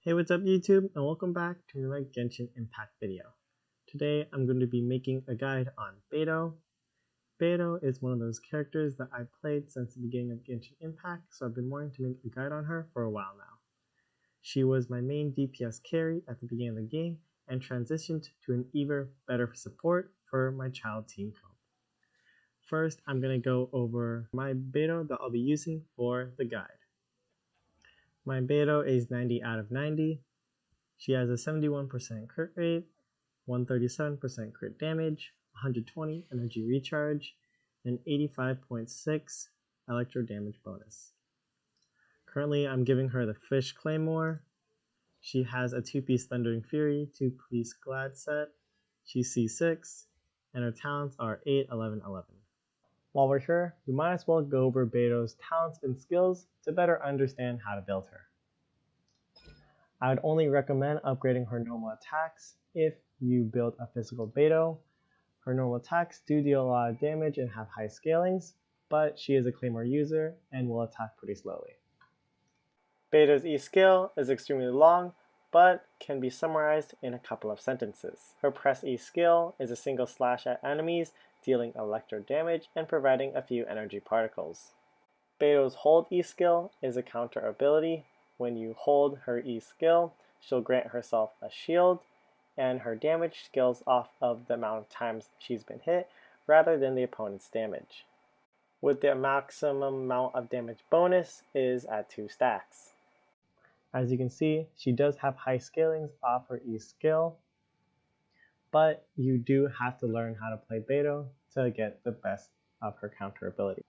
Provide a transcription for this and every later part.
Hey, what's up YouTube, and welcome back to my Genshin Impact video. Today I'm going to be making a guide on Beidou. Beidou is one of those characters that I played since the beginning of Genshin Impact, so I've been wanting to make a guide on her for a while now. She was my main DPS carry at the beginning of the game and transitioned to an even better support for my child team comp. First, I'm going to go over my Beidou that I'll be using for the guide. My Beidou is 90 out of 90. She has a 71% crit rate, 137% crit damage, 120 energy recharge, and 85.6 electro damage bonus. Currently, I'm giving her the Fish Claymore. She has a 2-piece Thundering Fury, 2-piece Glad set. She's C6, and her talents are 8, 11, 11. While we're here, we might as well go over Beidou's talents and skills to better understand how to build her. I would only recommend upgrading her normal attacks if you build a physical Beidou. Her normal attacks do deal a lot of damage and have high scalings, but she is a Claymore user and will attack pretty slowly. Beidou's E skill is extremely long, but can be summarized in a couple of sentences. Her press E skill is a single slash at enemies, dealing electro damage and providing a few energy particles. Beidou's hold E skill is a counter ability. When you hold her E skill, she'll grant herself a shield, and her damage scales off of the amount of times she's been hit rather than the opponent's damage. With the maximum amount of damage bonus is at 2 stacks. As you can see, she does have high scalings off her E skill, but you do have to learn how to play Beidou to get the best of her counter ability.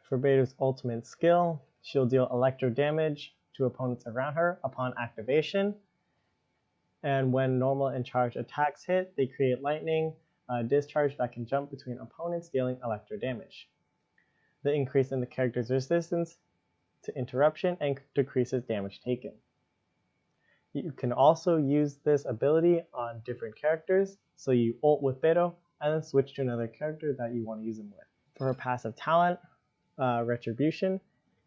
For Beidou's ultimate skill, she'll deal electro damage to opponents around her upon activation, and when normal and charged attacks hit, they create lightning discharge that can jump between opponents, dealing electro damage. The increase in the character's resistance to interruption and decreases damage taken. You can also use this ability on different characters, so you ult with Beidou and then switch to another character that you want to use them with. For her passive talent, Retribution,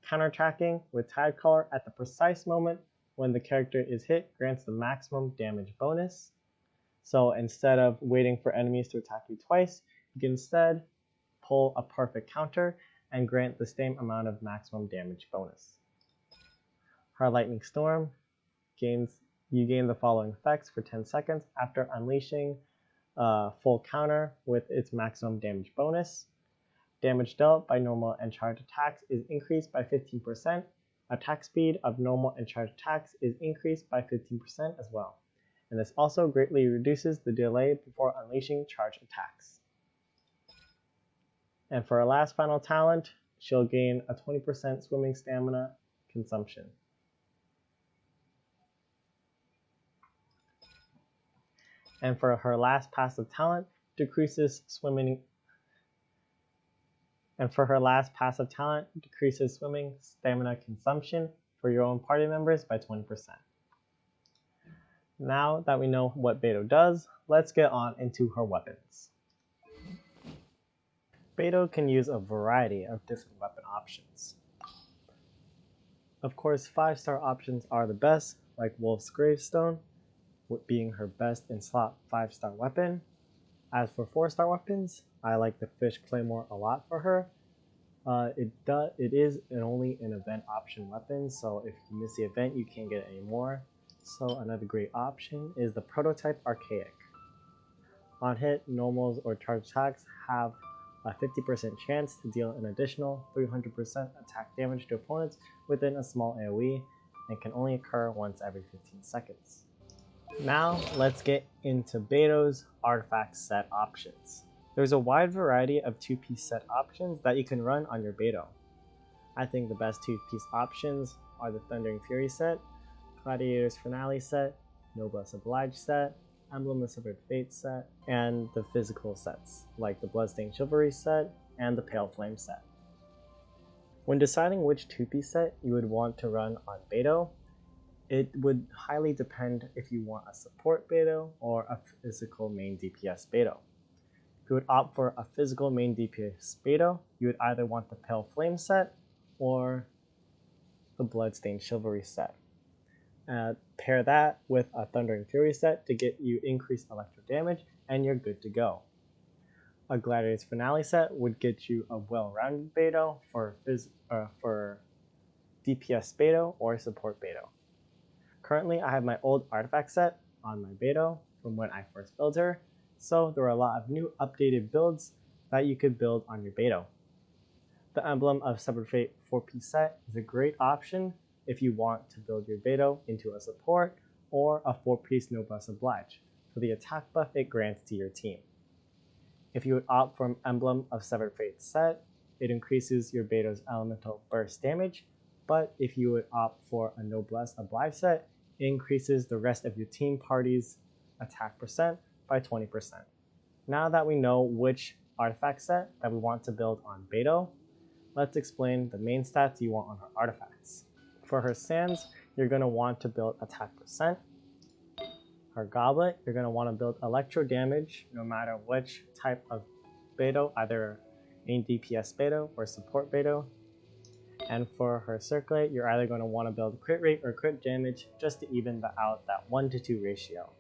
countertracking with Tidecaller at the precise moment when the character is hit grants the maximum damage bonus. So instead of waiting for enemies to attack you twice, you can instead pull a perfect counter and grant the same amount of maximum damage bonus. Her Lightning Storm, you gain the following effects for 10 seconds after unleashing a full counter with its maximum damage bonus. Damage dealt by normal and charged attacks is increased by 15%. Attack speed of normal and charged attacks is increased by 15% as well. And this also greatly reduces the delay before unleashing charged attacks. And for our last final talent, she'll gain a 20% swimming stamina consumption. And for her last passive talent, decreases swimming stamina consumption for your own party members by 20%. Now that we know what Beidou does, let's get on into her weapons. Beidou can use a variety of different weapon options. Of course, 5-star options are the best, like Wolf's Gravestone, being her best in slot 5-star weapon. As for 4-star weapons, I like the Fish Claymore a lot for her. It is only an event option weapon, so if you miss the event, you can't get it anymore. So another great option is the Prototype Archaic. On hit, normals or charged attacks have a 50% chance to deal an additional 300% attack damage to opponents within a small AoE, and can only occur once every 15 seconds. Now let's get into Beidou's artifact set options. There's a wide variety of 2-piece set options that you can run on your Beidou. I think the best 2-piece options are the Thundering Fury set, Gladiator's Finale set, Noblesse Oblige set, Emblem of Severed Fate set, and the physical sets like the Bloodstained Chivalry set and the Pale Flame set. When deciding which 2-piece set you would want to run on Beidou, it would highly depend if you want a support Beidou or a physical main DPS Beidou. If you would opt for a physical main DPS Beidou, you would either want the Pale Flame set or the Bloodstained Chivalry set. Pair that with a Thundering Fury set to get you increased electro damage, and you're good to go. A Gladiator's Finale set would get you a well-rounded Beidou for DPS Beidou or support Beidou. Currently, I have my old artifact set on my Beidou from when I first built her, so there are a lot of new updated builds that you could build on your Beidou. The Emblem of Severed Fate 4-piece set is a great option if you want to build your Beidou into a support or a 4-piece Noblesse Oblige for the attack buff it grants to your team. If you would opt for an Emblem of Severed Fate set, it increases your Beidou's elemental burst damage, but if you would opt for a Noblesse Oblige set, it increases the rest of your team party's attack percent by 20%. Now that we know which artifact set that we want to build on Beidou, let's explain the main stats you want on her artifacts. For her Sands, you're going to want to build attack percent. Her Goblet, you're going to want to build electro damage no matter which type of Beidou, either main DPS Beidou or support Beidou. And for her Circlet, you're either going to want to build crit rate or crit damage just to even out that 1-to-2 ratio.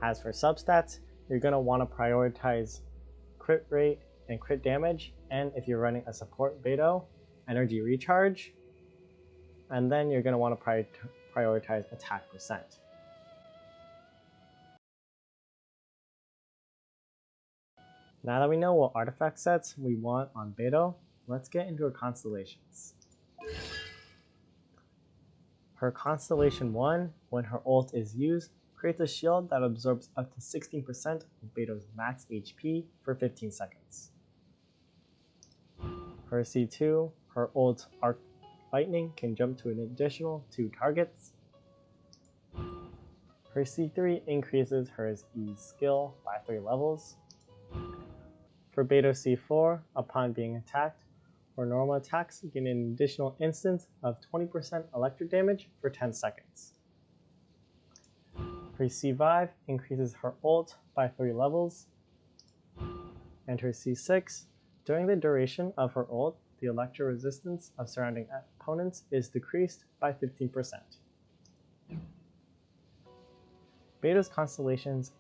As for substats, you're going to want to prioritize crit rate and crit damage, and if you're running a support Beidou, energy recharge, and then you're going to want to prioritize attack percent. Now that we know what artifact sets we want on Beidou, let's get into her constellations. Her Constellation 1, when her ult is used, creates a shield that absorbs up to 16% of Beidou's max HP for 15 seconds. Her C2, her ult Arc Lightning can jump to an additional 2 targets. Her C3 increases her E skill by 3 levels. For Beidou C4, upon being attacked, or normal attacks gain an additional instance of 20% electric damage for 10 seconds. Her C5 increases her ult by 3 levels. And her C6, during the duration of her ult, the electro resistance of surrounding opponents is decreased by 15%. Beidou's constellations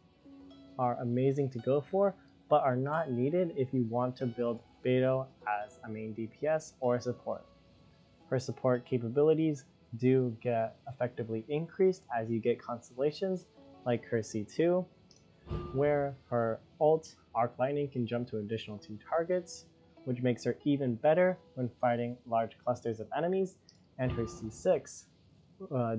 are amazing to go for, but are not needed if you want to build Beidou as a main DPS or a support. Her support capabilities do get effectively increased as you get constellations like her C2, where her ult Arc Lightning can jump to an additional 2 targets, which makes her even better when fighting large clusters of enemies, and her C6,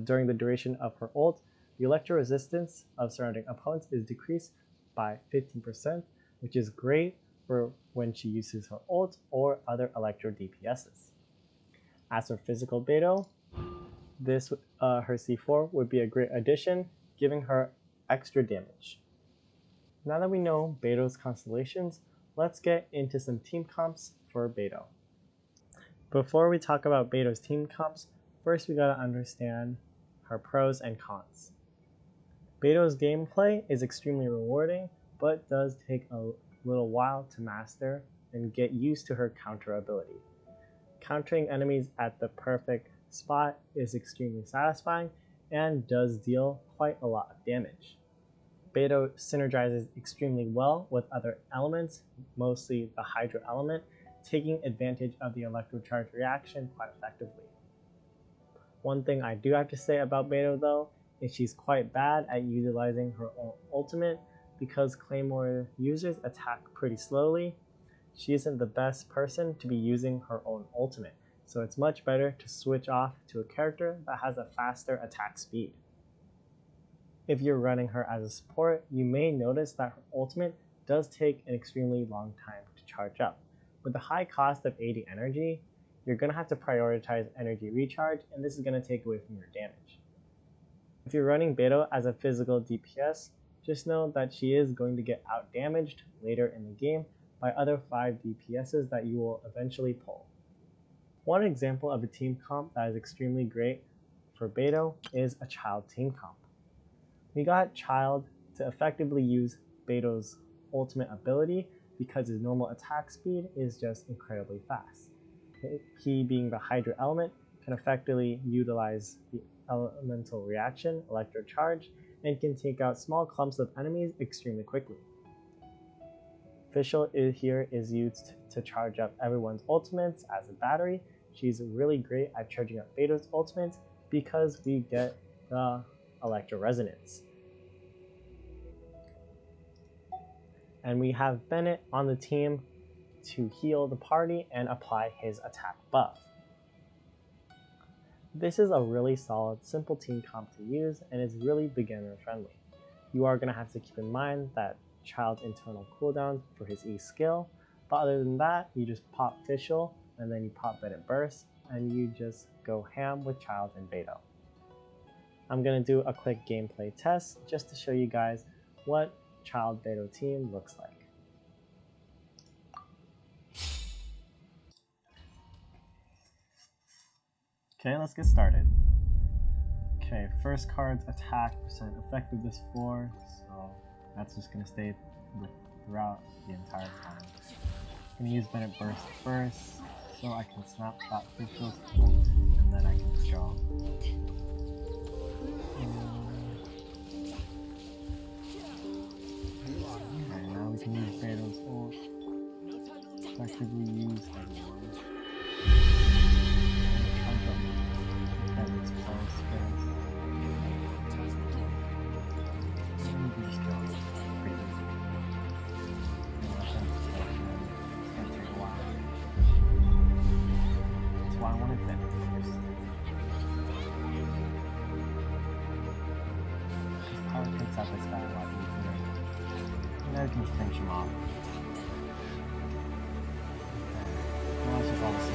during the duration of her ult, the electro resistance of surrounding opponents is decreased by 15%, which is great for when she uses her ult or other electro DPSs. As for physical Beidou, her C4 would be a great addition, giving her extra damage. Now that we know Beidou's constellations, let's get into some team comps for Beidou. Before we talk about Beidou's team comps, first we gotta understand her pros and cons. Beidou's gameplay is extremely rewarding, but does take a little while to master and get used to her counter ability. Countering enemies at the perfect spot is extremely satisfying and does deal quite a lot of damage. Beidou synergizes extremely well with other elements, mostly the Hydro element, taking advantage of the electrocharge reaction quite effectively. One thing I do have to say about Beidou though, is she's quite bad at utilizing her own ultimate because Claymore users attack pretty slowly. She isn't the best person to be using her own ultimate, so it's much better to switch off to a character that has a faster attack speed. If you're running her as a support, you may notice that her ultimate does take an extremely long time to charge up. With the high cost of 80 energy, you're going to have to prioritize energy recharge, and this is going to take away from your damage. If you're running Beidou as a physical DPS, just know that she is going to get out-damaged later in the game by other 5 DPSs that you will eventually pull. One example of a team comp that is extremely great for Beidou is a Child team comp. We got Child to effectively use Beidou's ultimate ability because his normal attack speed is just incredibly fast. He, being the Hydro element, can effectively utilize the elemental reaction, Electro Charge, and can take out small clumps of enemies extremely quickly. Fischl here is used to charge up everyone's ultimates as a battery. She's really great at charging up Beidou's ultimates because we get the Electro Resonance. And we have Bennett on the team to heal the party and apply his attack buff. This is a really solid, simple team comp to use and is really beginner friendly. You are going to have to keep in mind that Child's internal cooldowns for his E skill, but other than that, you just pop Fischl and then you pop Bennett Burst and you just go ham with Child and Beidou. I'm going to do a quick gameplay test just to show you guys what Child Beidou team looks like. Okay, let's get started. Okay, first card's attack percent effectiveness 4, so that's just gonna stay throughout the entire time. I'm gonna use Bennett Burst first, so I can snapshot Fischl's and then I can draw. Okay, now we can use Beidou's ult. Effectively use everyone. This guy a lot easier. Now we can just finish him off. Okay. Now it's just all the same.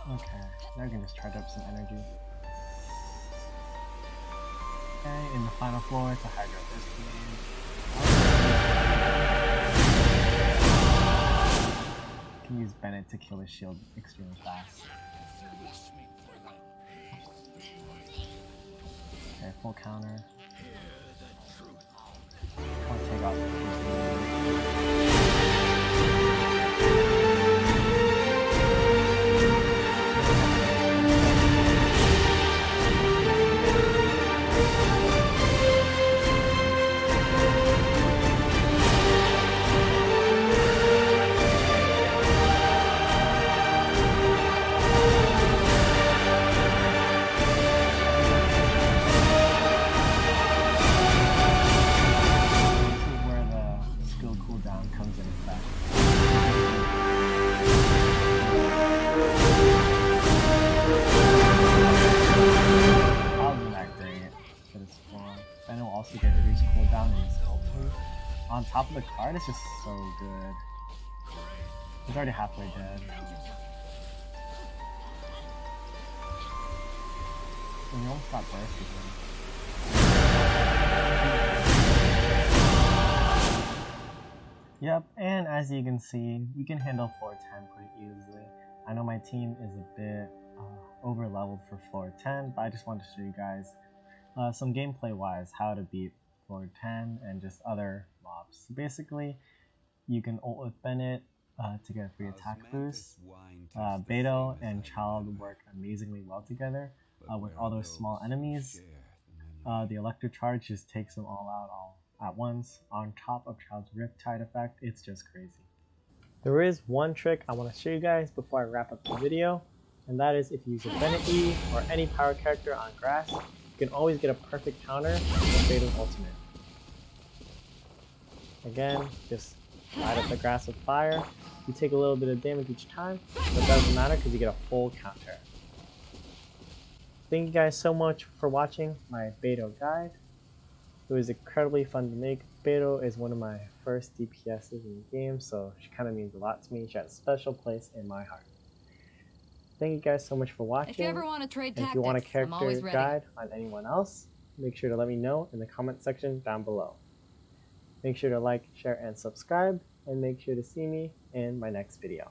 Okay, now we can just charge up some energy. Okay, in the final floor, it's a Hydro this game. Can use Bennett to kill his shield extremely fast. Okay, full counter. I'll take off on top of the card. It's just so good. He's already halfway dead. And you almost got bursted him. Yep, and as you can see, we can handle floor 10 pretty easily. I know my team is a bit over leveled for floor 10, but I just wanted to show you guys some gameplay wise how to beat floor 10 and just other mobs. So basically, you can ult with Bennett to get a free attack boost. Beidou and Child work amazingly well together with all those small enemies. The Electro Charge just takes them all out all at once. On top of Child's Riptide effect, it's just crazy. There is one trick I want to show you guys before I wrap up the video, and that is if you use a Bennett E or any power character on grass, you can always get a perfect counter with Beidou's ultimate. Again, just light up the grass with fire. You take a little bit of damage each time, but it doesn't matter because you get a full counter. Thank you guys so much for watching my Beidou guide. It was incredibly fun to make. Beidou is one of my first DPSs in the game, so she kind of means a lot to me. She has a special place in my heart. Thank you guys so much for watching. If you ever want to trade tactics, if you want a I'm always character ready. guide on anyone else, make sure to let me know in the comment section down below. Make sure to like, share, and subscribe, and make sure to see me in my next video.